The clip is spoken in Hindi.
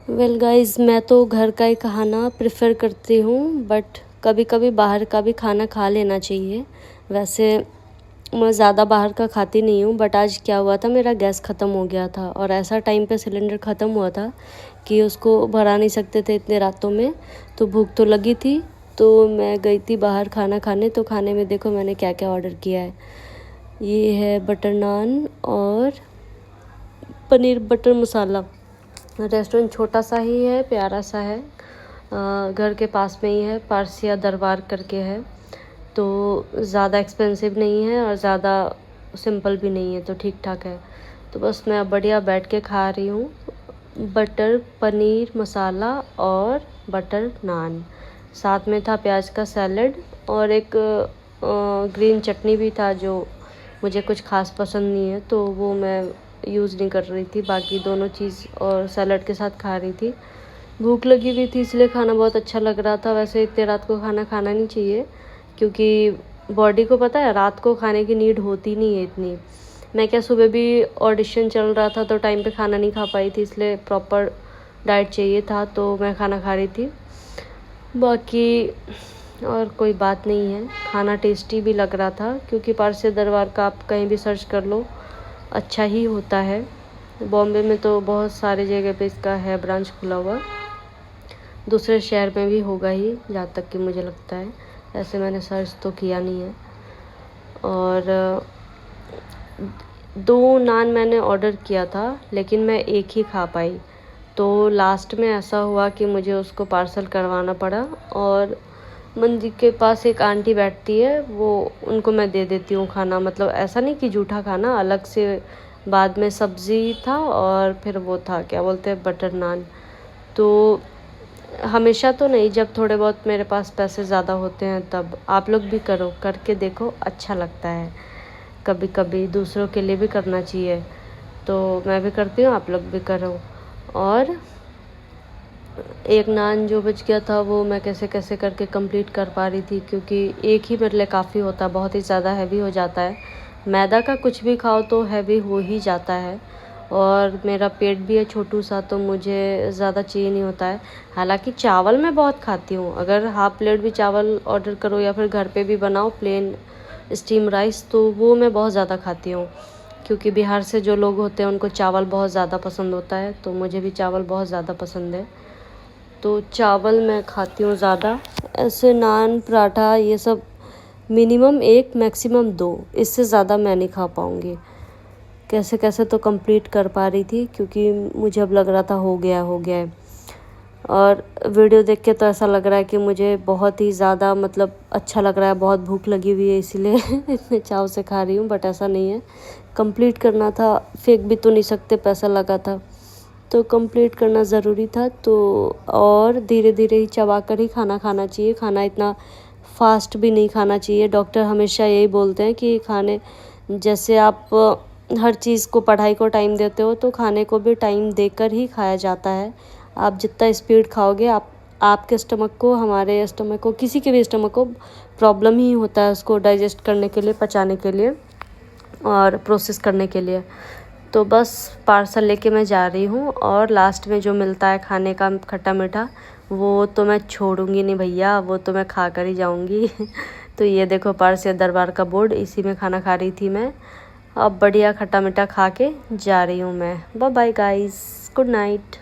वेल गाइस, मैं तो घर का ही खाना प्रेफर करती हूँ, बट कभी कभी बाहर का भी खाना खा लेना चाहिए। वैसे मैं ज़्यादा बाहर का खाती नहीं हूँ, बट आज क्या हुआ था, मेरा गैस ख़त्म हो गया था और ऐसा टाइम पे सिलेंडर ख़त्म हुआ था कि उसको भरा नहीं सकते थे इतने रातों में। तो भूख तो लगी थी, तो मैं गई थी बाहर खाना खाने। तो खाने में देखो मैंने क्या क्या ऑर्डर किया है। ये है बटर नान और पनीर बटर मसाला। रेस्टोरेंट छोटा सा ही है, प्यारा सा है, घर के पास में ही है, पारसिया दरबार करके है। तो ज़्यादा एक्सपेंसिव नहीं है और ज़्यादा सिंपल भी नहीं है, तो ठीक ठाक है। तो बस मैं अब बढ़िया बैठ के खा रही हूँ। बटर पनीर मसाला और बटर नान, साथ में था प्याज का सैलड और एक ग्रीन चटनी भी था, जो मुझे कुछ खास पसंद नहीं है तो वो मैं यूज़ नहीं कर रही थी। बाकी दोनों चीज़ और सैलड के साथ खा रही थी। भूख लगी हुई थी इसलिए खाना बहुत अच्छा लग रहा था। वैसे इतने रात को खाना खाना नहीं चाहिए, क्योंकि बॉडी को पता है रात को खाने की नीड होती नहीं है इतनी। मैं क्या, सुबह भी ऑडिशन चल रहा था तो टाइम पे खाना नहीं खा पाई थी, इसलिए प्रॉपर डाइट चाहिए था तो मैं खाना खा रही थी। बाकी और कोई बात नहीं है, खाना टेस्टी भी लग रहा था, क्योंकि पारसी दरबार का आप कहीं भी सर्च कर लो अच्छा ही होता है। बॉम्बे में तो बहुत सारी जगह पे इसका है ब्रांच खुला हुआ, दूसरे शहर में भी होगा ही जहाँ तक कि मुझे लगता है। ऐसे मैंने सर्च तो किया नहीं है। और 2 नान मैंने ऑर्डर किया था, लेकिन मैं एक ही खा पाई। तो लास्ट में ऐसा हुआ कि मुझे उसको पार्सल करवाना पड़ा। और मंदिर के पास एक आंटी बैठती है, वो उनको मैं दे देती हूँ खाना। मतलब ऐसा नहीं कि जूठा खाना, अलग से बाद में सब्ज़ी था और फिर वो था क्या बोलते हैं बटर नान। तो हमेशा तो नहीं, जब थोड़े बहुत मेरे पास पैसे ज़्यादा होते हैं तब। आप लोग भी करो, करके देखो, अच्छा लगता है। कभी कभी दूसरों के लिए भी करना चाहिए, तो मैं भी करती हूँ, आप लोग भी करो। और एक नान जो बच गया था वो मैं कैसे कैसे करके कंप्लीट कर पा रही थी, क्योंकि एक ही मेरे लिए काफ़ी होता, बहुत ही ज़्यादा हैवी हो जाता है। मैदा का कुछ भी खाओ तो हैवी हो ही जाता है, और मेरा पेट भी है छोटू सा, तो मुझे ज़्यादा चाहिए नहीं होता है। हालांकि चावल मैं बहुत खाती हूँ, अगर हाफ प्लेट भी चावल ऑर्डर करो या फिर घर पे भी बनाओ प्लेन स्टीम राइस, तो वो मैं बहुत ज़्यादा खाती हूँ। क्योंकि बिहार से जो लोग होते हैं उनको चावल बहुत ज़्यादा पसंद होता है, तो मुझे भी चावल बहुत ज़्यादा पसंद है, तो चावल मैं खाती हूँ ज़्यादा। ऐसे नान पराठा ये सब मिनिमम 1 मैक्सिमम 2, इससे ज़्यादा मैं नहीं खा पाऊँगी। कैसे कैसे तो कंप्लीट कर पा रही थी, क्योंकि मुझे अब लग रहा था हो गया है। और वीडियो देख के तो ऐसा लग रहा है कि मुझे बहुत ही ज़्यादा मतलब अच्छा लग रहा है, बहुत भूख लगी हुई है इसीलिए इतने चाव से खा रही हूँ, बट ऐसा नहीं है। कंप्लीट करना था, फेंक भी तो नहीं सकते, पैसा लगा था तो कंप्लीट करना ज़रूरी था। तो और धीरे धीरे ही चबा कर ही खाना खाना चाहिए, खाना इतना फास्ट भी नहीं खाना चाहिए। डॉक्टर हमेशा यही बोलते हैं कि खाने जैसे आप हर चीज़ को, पढ़ाई को टाइम देते हो तो खाने को भी टाइम देकर ही खाया जाता है। आप जितना स्पीड खाओगे, आपके स्टमक को, हमारे स्टमक को, किसी के भी स्टमक को प्रॉब्लम ही होता है उसको डाइजेस्ट करने के लिए, पचाने के लिए और प्रोसेस करने के लिए। तो बस पार्सल लेके मैं जा रही हूँ, और लास्ट में जो मिलता है खाने का खट्टा मीठा, वो तो मैं छोड़ूंगी नहीं भैया, वो तो मैं खा कर ही जाऊँगी तो ये देखो पारसिया दरबार का बोर्ड, इसी में खाना खा रही थी मैं। अब बढ़िया खट्टा मीठा खा के जा रही हूँ मैं। Bye bye guys, good night.